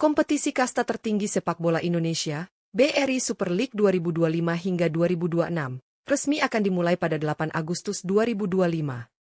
Kompetisi kasta tertinggi sepak bola Indonesia, BRI Super League 2025 hingga 2026, resmi akan dimulai pada 8 Agustus 2025.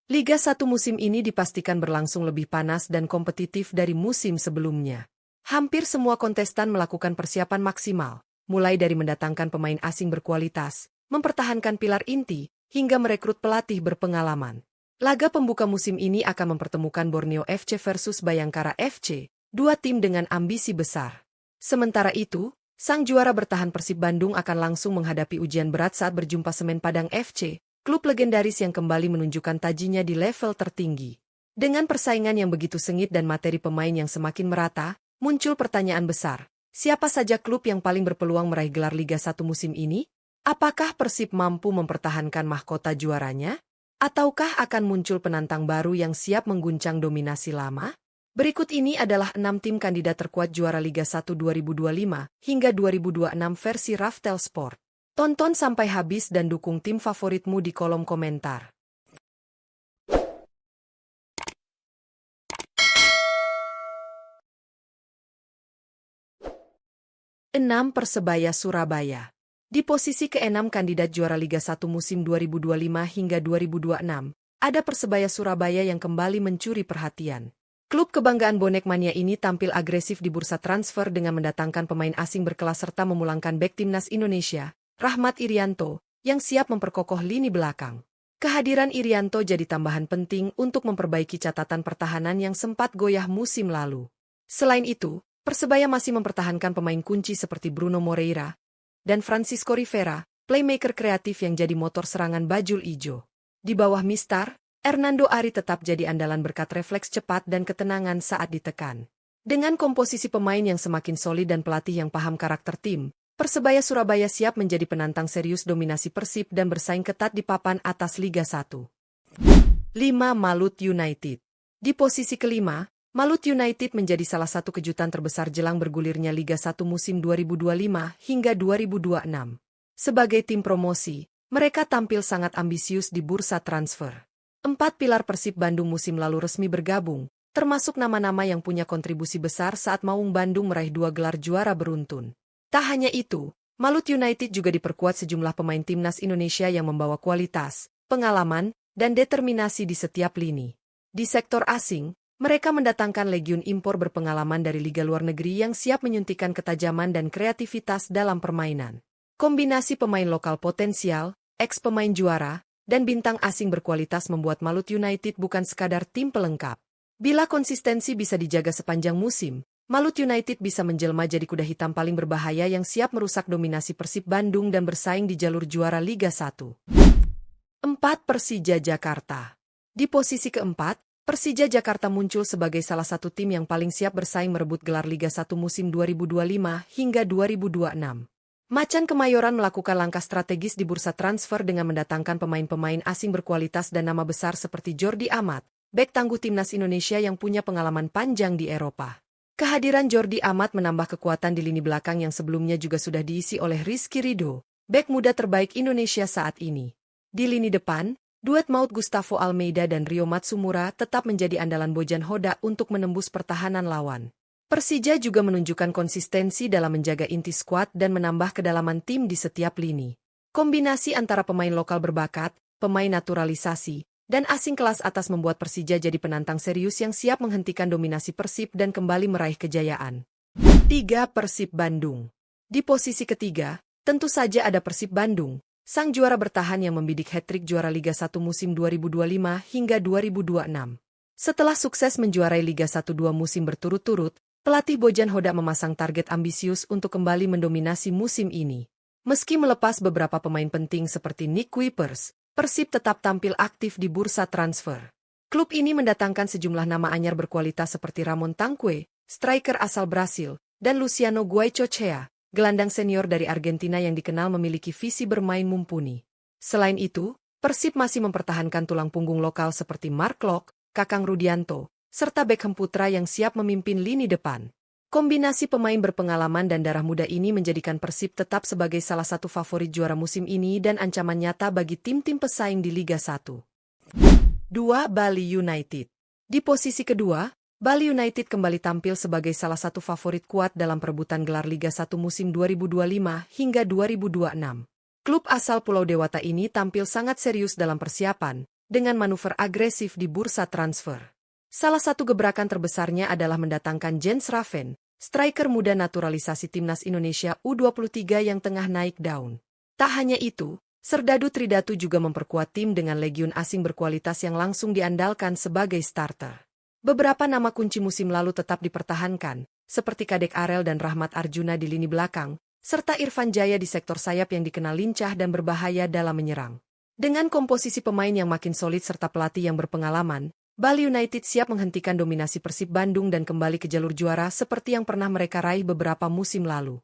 Liga 1 musim ini dipastikan berlangsung lebih panas dan kompetitif dari musim sebelumnya. Hampir semua kontestan melakukan persiapan maksimal, mulai dari mendatangkan pemain asing berkualitas, mempertahankan pilar inti, hingga merekrut pelatih berpengalaman. Laga pembuka musim ini akan mempertemukan Borneo FC versus Bayangkara FC, dua tim dengan ambisi besar. Sementara itu, sang juara bertahan Persib Bandung akan langsung menghadapi ujian berat saat berjumpa Semen Padang FC, klub legendaris yang kembali menunjukkan tajinya di level tertinggi. Dengan persaingan yang begitu sengit dan materi pemain yang semakin merata, muncul pertanyaan besar. Siapa saja klub yang paling berpeluang meraih gelar Liga 1 musim ini? Apakah Persib mampu mempertahankan mahkota juaranya? Ataukah akan muncul penantang baru yang siap mengguncang dominasi lama? Berikut ini adalah 6 tim kandidat terkuat juara Liga 1 2025 hingga 2026 versi Raftel Sport. Tonton sampai habis dan dukung tim favoritmu di kolom komentar. 6 Persebaya Surabaya. Di posisi ke-6 kandidat juara Liga 1 musim 2025 hingga 2026, ada Persebaya Surabaya yang kembali mencuri perhatian. Klub kebanggaan bonek mania ini tampil agresif di bursa transfer dengan mendatangkan pemain asing berkelas serta memulangkan bek timnas Indonesia, Rahmat Irianto, yang siap memperkokoh lini belakang. Kehadiran Irianto jadi tambahan penting untuk memperbaiki catatan pertahanan yang sempat goyah musim lalu. Selain itu, Persebaya masih mempertahankan pemain kunci seperti Bruno Moreira dan Francisco Rivera, playmaker kreatif yang jadi motor serangan Bajul Ijo. Di bawah Mistar, Hernando Ari tetap jadi andalan berkat refleks cepat dan ketenangan saat ditekan. Dengan komposisi pemain yang semakin solid dan pelatih yang paham karakter tim, Persebaya Surabaya siap menjadi penantang serius dominasi Persib dan bersaing ketat di papan atas Liga 1. 5 Malut United. Di posisi kelima, Malut United menjadi salah satu kejutan terbesar jelang bergulirnya Liga 1 musim 2025 hingga 2026. Sebagai tim promosi, mereka tampil sangat ambisius di bursa transfer. 4 pilar Persib Bandung musim lalu resmi bergabung, termasuk nama-nama yang punya kontribusi besar saat Maung Bandung meraih 2 gelar juara beruntun. Tak hanya itu, Malut United juga diperkuat sejumlah pemain timnas Indonesia yang membawa kualitas, pengalaman, dan determinasi di setiap lini. Di sektor asing, mereka mendatangkan legiun impor berpengalaman dari liga luar negeri yang siap menyuntikkan ketajaman dan kreativitas dalam permainan. Kombinasi pemain lokal potensial, ex-pemain juara, dan bintang asing berkualitas membuat Malut United bukan sekadar tim pelengkap. Bila konsistensi bisa dijaga sepanjang musim, Malut United bisa menjelma jadi kuda hitam paling berbahaya yang siap merusak dominasi Persib Bandung dan bersaing di jalur juara Liga 1. 4 Persija Jakarta. Di posisi keempat, Persija Jakarta muncul sebagai salah satu tim yang paling siap bersaing merebut gelar Liga 1 musim 2025 hingga 2026. Macan Kemayoran melakukan langkah strategis di bursa transfer dengan mendatangkan pemain-pemain asing berkualitas dan nama besar seperti Jordi Amat, bek tangguh timnas Indonesia yang punya pengalaman panjang di Eropa. Kehadiran Jordi Amat menambah kekuatan di lini belakang yang sebelumnya juga sudah diisi oleh Rizky Ridho, bek muda terbaik Indonesia saat ini. Di lini depan, duet maut Gustavo Almeida dan Rio Matsumura tetap menjadi andalan Bojan Hoda untuk menembus pertahanan lawan. Persija juga menunjukkan konsistensi dalam menjaga inti skuad dan menambah kedalaman tim di setiap lini. Kombinasi antara pemain lokal berbakat, pemain naturalisasi, dan asing kelas atas membuat Persija jadi penantang serius yang siap menghentikan dominasi Persib dan kembali meraih kejayaan. 3 Persib Bandung. Di posisi ketiga, tentu saja ada Persib Bandung, sang juara bertahan yang membidik hat-trick juara Liga 1 musim 2025 hingga 2026. Setelah sukses menjuarai Liga 1 2 musim berturut-turut, pelatih Bojan Hoda memasang target ambisius untuk kembali mendominasi musim ini. Meski melepas beberapa pemain penting seperti Nick Kuipers, Persib tetap tampil aktif di bursa transfer. Klub ini mendatangkan sejumlah nama anyar berkualitas seperti Ramon Tanque, striker asal Brasil, dan Luciano Guaicochea, gelandang senior dari Argentina yang dikenal memiliki visi bermain mumpuni. Selain itu, Persib masih mempertahankan tulang punggung lokal seperti Mark Locke, Kakang Rudianto, serta Beckham Putra yang siap memimpin lini depan. Kombinasi pemain berpengalaman dan darah muda ini menjadikan Persib tetap sebagai salah satu favorit juara musim ini dan ancaman nyata bagi tim-tim pesaing di Liga 1. 2 Bali United. Di posisi kedua, Bali United kembali tampil sebagai salah satu favorit kuat dalam perebutan gelar Liga 1 musim 2025 hingga 2026. Klub asal Pulau Dewata ini tampil sangat serius dalam persiapan, dengan manuver agresif di bursa transfer. Salah satu gebrakan terbesarnya adalah mendatangkan Jens Raven, striker muda naturalisasi timnas Indonesia U23 yang tengah naik daun. Tak hanya itu, Serdadu Tridatu juga memperkuat tim dengan legiun asing berkualitas yang langsung diandalkan sebagai starter. Beberapa nama kunci musim lalu tetap dipertahankan, seperti Kadek Arel dan Rahmat Arjuna di lini belakang, serta Irfan Jaya di sektor sayap yang dikenal lincah dan berbahaya dalam menyerang. Dengan komposisi pemain yang makin solid serta pelatih yang berpengalaman, Bali United siap menghentikan dominasi Persib Bandung dan kembali ke jalur juara seperti yang pernah mereka raih beberapa musim lalu.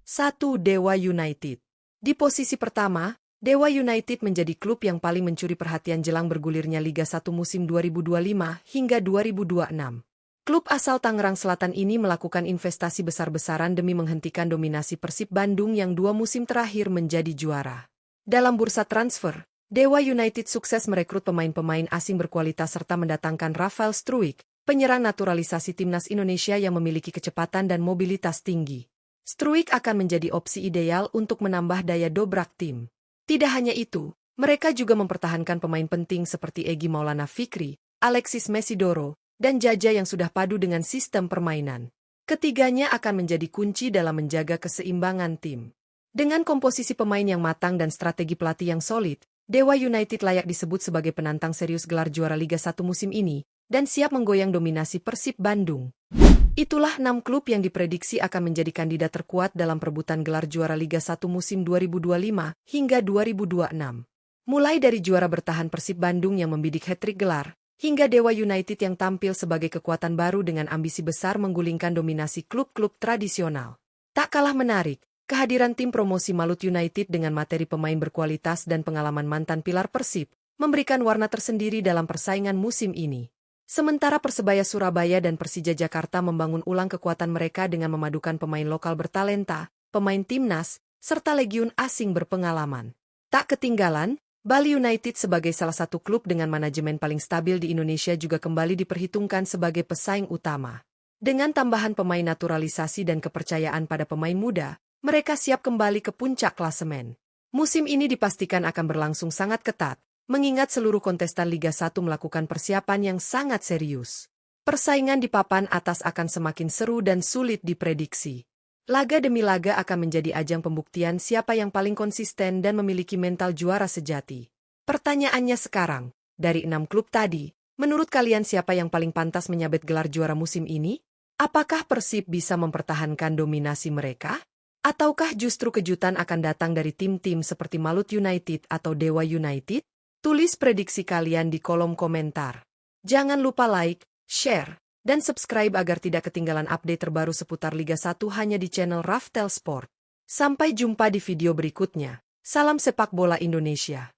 1. Dewa United. Di posisi pertama, Dewa United menjadi klub yang paling mencuri perhatian jelang bergulirnya Liga 1 musim 2025 hingga 2026. Klub asal Tangerang Selatan ini melakukan investasi besar-besaran demi menghentikan dominasi Persib Bandung yang 2 musim terakhir menjadi juara. Dalam bursa transfer, Dewa United sukses merekrut pemain-pemain asing berkualitas serta mendatangkan Rafael Struijk, penyerang naturalisasi timnas Indonesia yang memiliki kecepatan dan mobilitas tinggi. Struijk akan menjadi opsi ideal untuk menambah daya dobrak tim. Tidak hanya itu, mereka juga mempertahankan pemain penting seperti Egy Maulana Fikri, Alexis Mesidoro, dan Jaja yang sudah padu dengan sistem permainan. Ketiganya akan menjadi kunci dalam menjaga keseimbangan tim. Dengan komposisi pemain yang matang dan strategi pelatih yang solid, Dewa United layak disebut sebagai penantang serius gelar juara Liga 1 musim ini, dan siap menggoyang dominasi Persib Bandung. Itulah 6 klub yang diprediksi akan menjadi kandidat terkuat dalam perebutan gelar juara Liga 1 musim 2025 hingga 2026. Mulai dari juara bertahan Persib Bandung yang membidik hat-trick gelar, hingga Dewa United yang tampil sebagai kekuatan baru dengan ambisi besar menggulingkan dominasi klub-klub tradisional. Tak kalah menarik, kehadiran tim promosi Malut United dengan materi pemain berkualitas dan pengalaman mantan pilar Persib, memberikan warna tersendiri dalam persaingan musim ini. Sementara Persebaya Surabaya dan Persija Jakarta membangun ulang kekuatan mereka dengan memadukan pemain lokal bertalenta, pemain timnas, serta legiun asing berpengalaman. Tak ketinggalan, Bali United sebagai salah satu klub dengan manajemen paling stabil di Indonesia juga kembali diperhitungkan sebagai pesaing utama. Dengan tambahan pemain naturalisasi dan kepercayaan pada pemain muda, mereka siap kembali ke puncak klasemen. Musim ini dipastikan akan berlangsung sangat ketat, mengingat seluruh kontestan Liga 1 melakukan persiapan yang sangat serius. Persaingan di papan atas akan semakin seru dan sulit diprediksi. Laga demi laga akan menjadi ajang pembuktian siapa yang paling konsisten dan memiliki mental juara sejati. Pertanyaannya sekarang, dari 6 klub tadi, menurut kalian siapa yang paling pantas menyabet gelar juara musim ini? Apakah Persib bisa mempertahankan dominasi mereka? Ataukah justru kejutan akan datang dari tim-tim seperti Malut United atau Dewa United? Tulis prediksi kalian di kolom komentar. Jangan lupa like, share, dan subscribe agar tidak ketinggalan update terbaru seputar Liga 1 hanya di channel Raftel Sport. Sampai jumpa di video berikutnya. Salam sepak bola Indonesia.